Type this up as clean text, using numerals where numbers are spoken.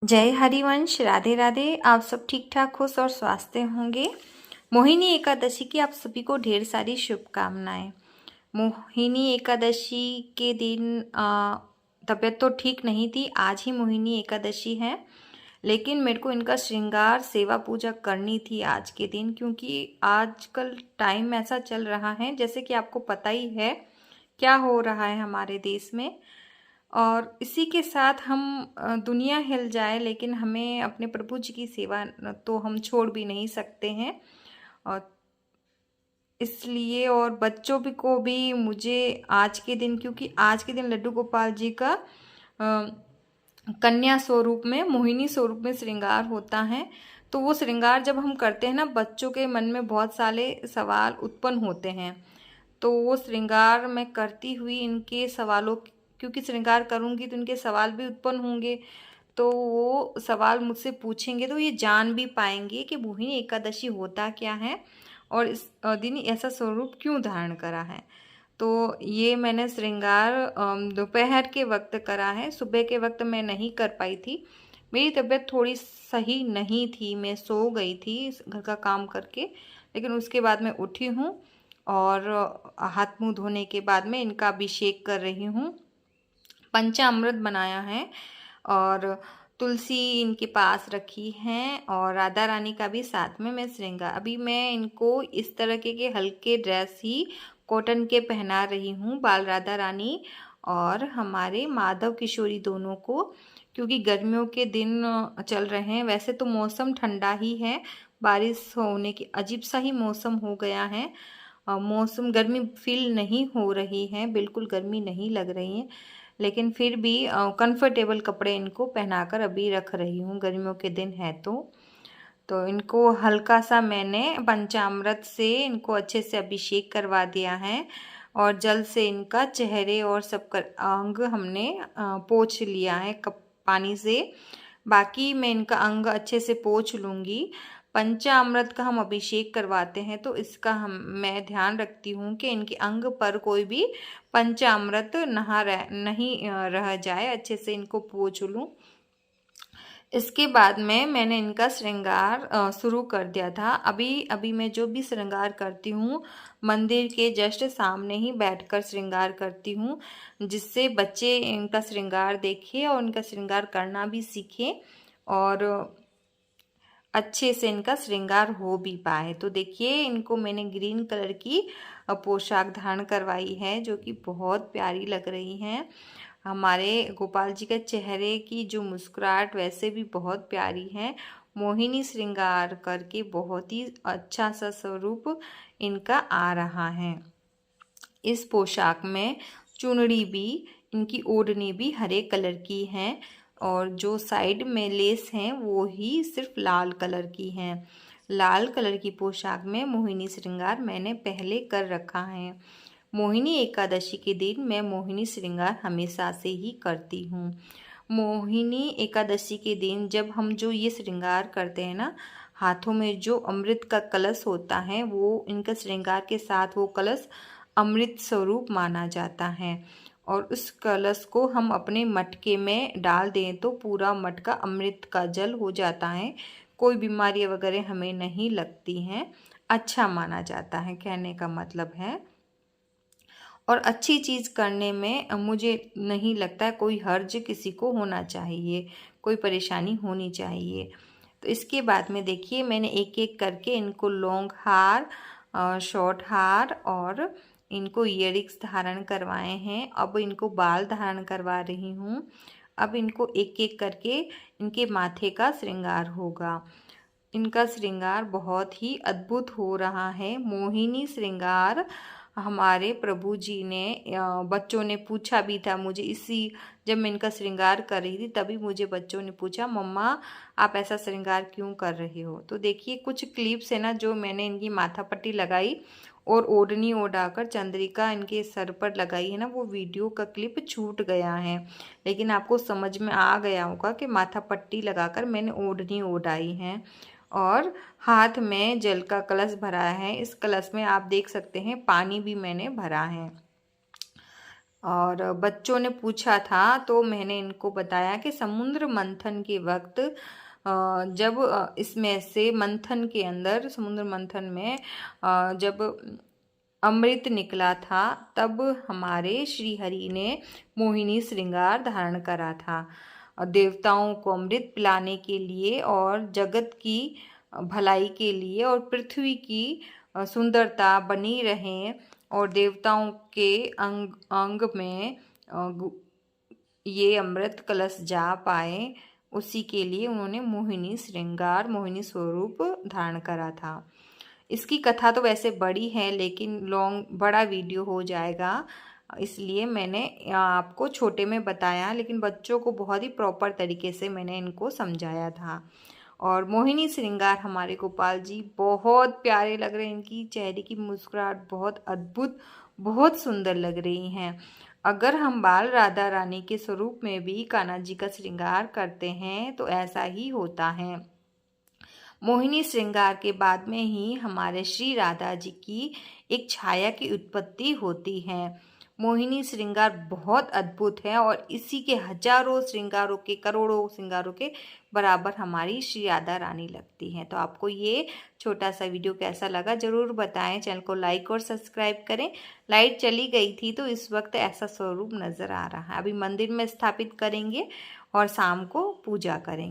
जय हरिवंश। राधे राधे। आप सब ठीक ठाक खुश और स्वस्थ होंगे। मोहिनी एकादशी की आप सभी को ढेर सारी शुभकामनाएं। मोहिनी एकादशी के दिन तबीयत तो ठीक नहीं थी। आज ही मोहिनी एकादशी है, लेकिन मेरे को इनका श्रृंगार सेवा पूजा करनी थी आज के दिन, क्योंकि आजकल टाइम ऐसा चल रहा है, जैसे कि आपको पता ही है क्या हो रहा है हमारे देश में। और इसी के साथ हम दुनिया हिल जाए, लेकिन हमें अपने प्रभु जी की सेवा तो हम छोड़ भी नहीं सकते हैं। और इसलिए और बच्चों भी को भी मुझे आज के दिन, क्योंकि आज के दिन लड्डू गोपाल जी का कन्या स्वरूप में, मोहिनी स्वरूप में श्रृंगार होता है। तो वो श्रृंगार जब हम करते हैं ना, बच्चों के मन में बहुत सारे सवाल उत्पन्न होते हैं। तो वो श्रृंगार मैं करती हुई इनके सवालों, क्योंकि श्रृंगार करूँगी तो इनके सवाल भी उत्पन्न होंगे, तो वो सवाल मुझसे पूछेंगे तो ये जान भी पाएंगे कि मोहिनी एकादशी होता क्या है और इस दिन ऐसा स्वरूप क्यों धारण करा है। तो ये मैंने श्रृंगार दोपहर के वक्त करा है। सुबह के वक्त मैं नहीं कर पाई थी, मेरी तबीयत थोड़ी सही नहीं थी, मैं सो गई थी घर का काम करके। लेकिन उसके बाद मैं उठी हूँ और हाथ मुंह धोने के बाद मैं इनका अभिषेक कर रही हूँ। पंचामृत बनाया है और तुलसी इनके पास रखी है और राधा रानी का भी साथ में मैं श्रृंगार। अभी मैं इनको इस तरह के हल्के ड्रेस ही कॉटन के पहना रही हूँ, बाल राधा रानी और हमारे माधव किशोरी दोनों को, क्योंकि गर्मियों के दिन चल रहे हैं। वैसे तो मौसम ठंडा ही है, बारिश होने की अजीब सा ही मौसम हो गया है। मौसम गर्मी फील नहीं हो रही है, बिल्कुल गर्मी नहीं लग रही है, लेकिन फिर भी कंफर्टेबल कपड़े इनको पहनाकर अभी रख रही हूँ, गर्मियों के दिन है तो इनको हल्का सा मैंने पंचामृत से इनको अच्छे से अभिषेक करवा दिया है और जल से इनका चेहरे और सब अंग हमने पोंछ लिया है पानी से। बाकी मैं इनका अंग अच्छे से पोंछ लूँगी। पंचामृत का हम अभिषेक करवाते हैं तो इसका मैं ध्यान रखती हूँ कि इनके अंग पर कोई भी पंचामृत नहीं रह जाए, अच्छे से इनको पोंछ लूँ। इसके बाद में मैंने इनका श्रृंगार शुरू कर दिया था। अभी मैं जो भी श्रृंगार करती हूँ मंदिर के जस्ट सामने ही बैठकर श्रृंगार करती हूँ, जिससे बच्चे इनका श्रृंगार देखें और इनका श्रृंगार करना भी सीखें और अच्छे से इनका श्रृंगार हो भी पाए। तो देखिए, इनको मैंने ग्रीन कलर की पोशाक धारण करवाई है, जो कि बहुत प्यारी लग रही हैं। हमारे गोपाल जी के चेहरे की जो मुस्कुराहट वैसे भी बहुत प्यारी है। मोहिनी श्रृंगार करके बहुत ही अच्छा सा स्वरूप इनका आ रहा है। इस पोशाक में चुनरी भी, इनकी ओढ़नी भी हरे कलर की है और जो साइड में लेस हैं वो ही सिर्फ लाल कलर की हैं। लाल कलर की पोशाक में मोहिनी श्रृंगार मैंने पहले कर रखा है। मोहिनी एकादशी के दिन मैं मोहिनी श्रृंगार हमेशा से ही करती हूँ। मोहिनी एकादशी के दिन जब हम जो ये श्रृंगार करते हैं ना, हाथों में जो अमृत का कलश होता है, वो इनका श्रृंगार के साथ वो कलश अमृत स्वरूप माना जाता है और उस कलश को हम अपने मटके में डाल दें तो पूरा मटका अमृत का जल हो जाता है। कोई बीमारी वगैरह हमें नहीं लगती हैं, अच्छा माना जाता है, कहने का मतलब है। और अच्छी चीज़ करने में मुझे नहीं लगता है कोई हर्ज किसी को होना चाहिए, कोई परेशानी होनी चाहिए। तो इसके बाद में देखिए, मैंने एक एक करके इनको लॉन्ग हार, शॉर्ट हार और इनको ईयरिंग्स धारण करवाए हैं। अब इनको बाल धारण करवा रही हूँ। अब इनको एक एक करके इनके माथे का श्रृंगार होगा। इनका श्रृंगार बहुत ही अद्भुत हो रहा है। मोहिनी श्रृंगार हमारे प्रभु जी ने, बच्चों ने पूछा भी था मुझे, जब मैं इनका श्रृंगार कर रही थी तभी मुझे बच्चों ने पूछा, मम्मा आप ऐसा श्रृंगार क्यों कर रहे हो। तो देखिए, कुछ क्लिप्स है ना जो मैंने इनकी माथा पट्टी लगाई और ओढ़नी ओढ़ाकर चंद्रिका इनके सर पर लगाई है ना, वो वीडियो का क्लिप छूट गया है, लेकिन आपको समझ में आ गया होगा कि माथा पट्टी लगाकर मैंने ओढ़नी ओढ़ाई है। और हाथ में जल का कलश भरा है। इस कलश में आप देख सकते हैं पानी भी मैंने भरा है। और बच्चों ने पूछा था तो मैंने इनको बताया कि समुद्र मंथन के वक्त जब इसमें से मंथन के अंदर समुद्र मंथन में जब अमृत निकला था तब हमारे श्री हरि ने मोहिनी श्रृंगार धारण करा था देवताओं को अमृत पिलाने के लिए और जगत की भलाई के लिए और पृथ्वी की सुंदरता बनी रहे और देवताओं के अंग अंग में ये अमृत कलश जा पाए, उसी के लिए उन्होंने मोहिनी श्रृंगार मोहिनी स्वरूप धारण करा था। इसकी कथा तो वैसे बड़ी है लेकिन बड़ा वीडियो हो जाएगा, इसलिए मैंने आपको छोटे में बताया, लेकिन बच्चों को बहुत ही प्रॉपर तरीके से मैंने इनको समझाया था। और मोहिनी श्रृंगार हमारे गोपाल जी बहुत प्यारे लग रहे हैं, इनकी चेहरे की मुस्कुराहट बहुत अद्भुत बहुत सुंदर लग रही हैं। अगर हम बाल राधा रानी के स्वरूप में भी कान्हा जी का श्रृंगार करते हैं तो ऐसा ही होता है। मोहिनी श्रृंगार के बाद में ही हमारे श्री राधा जी की एक छाया की उत्पत्ति होती है। मोहिनी श्रृंगार बहुत अद्भुत है और इसी के हजारों श्रृंगारों के करोड़ों श्रृंगारों के बराबर हमारी श्री राधा रानी लगती हैं। तो आपको ये छोटा सा वीडियो कैसा लगा ज़रूर बताएं। चैनल को लाइक और सब्सक्राइब करें। लाइट चली गई थी तो इस वक्त ऐसा स्वरूप नज़र आ रहा है। अभी मंदिर में स्थापित करेंगे और शाम को पूजा करेंगे।